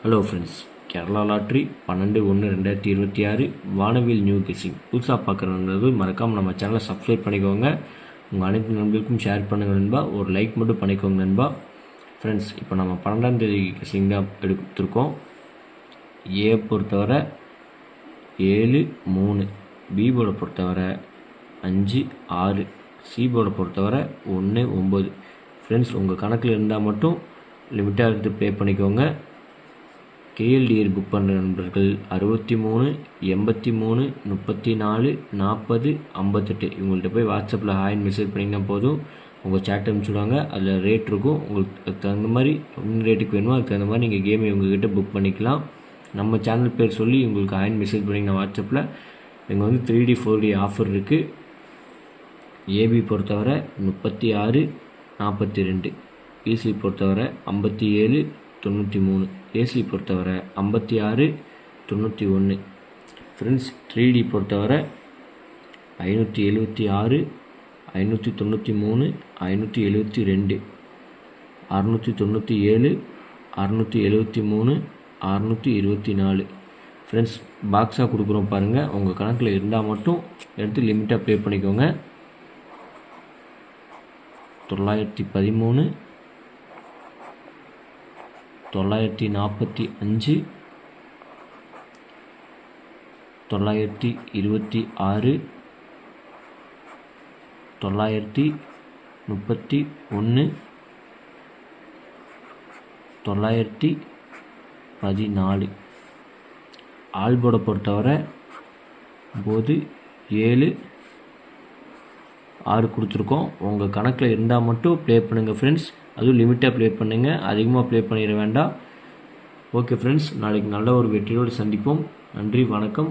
Hello friends, Kerala lottery 12/1/2026 வானவில் new guessing புதுசாக பார்க்குறவங்களுக்கு மறக்காமல் நம்ம சேனலை சப்ஸ்கிரைப் பண்ணிக்கோங்க. உங்கள் அனைத்து நண்பர்களுக்கும் ஷேர் பண்ணுங்கள் நண்பா. ஒரு லைக் மட்டும் பண்ணிக்கோங்க நண்பா. ஃப்ரெண்ட்ஸ், இப்போ நம்ம 12ஆம் தேதி கெஸ்ஸிங் தான் எடுத்துருக்கோம். ஏ பொறுத்தவரை 7-3, பி போர்டை பொறுத்தவரை 5-6, சி போர்டை பொறுத்தவரை 1-9. ஃப்ரெண்ட்ஸ், உங்கள் கணக்கில் இருந்தால் மட்டும் லிமிட்டாக எடுத்து ப்ளே பண்ணிக்கோங்க. கேஎல்டிஆர் புக் பண்ணுற நண்பர்கள் 63 83 34 40 58 இவங்கள்ட்ட போய் வாட்ஸ்அப்பில் ஹாய்னு மெசேஜ் பண்ணிங்கன்னா போதும். உங்கள் சேட் அனுப்பிச்சுடுவாங்க. அதில் ரேட் இருக்கும். உங்களுக்கு தகுந்த மாதிரி என்ன ரேட்டுக்கு வேணுமோ அதுக்கு தகுந்த மாதிரி நீங்கள் கேமை இவங்ககிட்ட புக் பண்ணிக்கலாம். நம்ம சேனல் பேர் சொல்லி உங்களுக்கு ஹாய்னு மெசேஜ் பண்ணிங்கன்னா வாட்ஸ்அப்பில் இங்கே 3D 4D ஆஃபர் இருக்குது. ஏபி பொறுத்தவரை 36 42, பிசி பொறுத்தவரை 57 93, ஏசி பொறுத்தவரை 56 91. ஃப்ரெண்ட்ஸ், 3D பொறுத்தவரை 576 593 572 697 673 624. ஃப்ரெண்ட்ஸ், பாக்ஸாக கொடுக்குறோம் பாருங்கள். உங்கள் கணக்கில் இருந்தால் மட்டும் எடுத்து லிமிட்டாக ப்ளே பண்ணிக்கோங்க. 913 945 926 931 914. ஆல்போர்டை பொறுத்தவரை 9 7 6 கொடுத்துருக்கோம். உங்கள் கணக்கில் இருந்தால் மட்டும் ப்ளே பண்ணுங்கள் ஃப்ரெண்ட்ஸ். அதுவும் லிமிட்டாக ப்ளே பண்ணுங்கள், அதிகமாக ப்ளே பண்ணிட வேண்டாம். ஓகே ஃப்ரெண்ட்ஸ், நாளைக்கு நல்ல ஒரு வெற்றியோடு சந்திப்போம். நன்றி, வணக்கம்.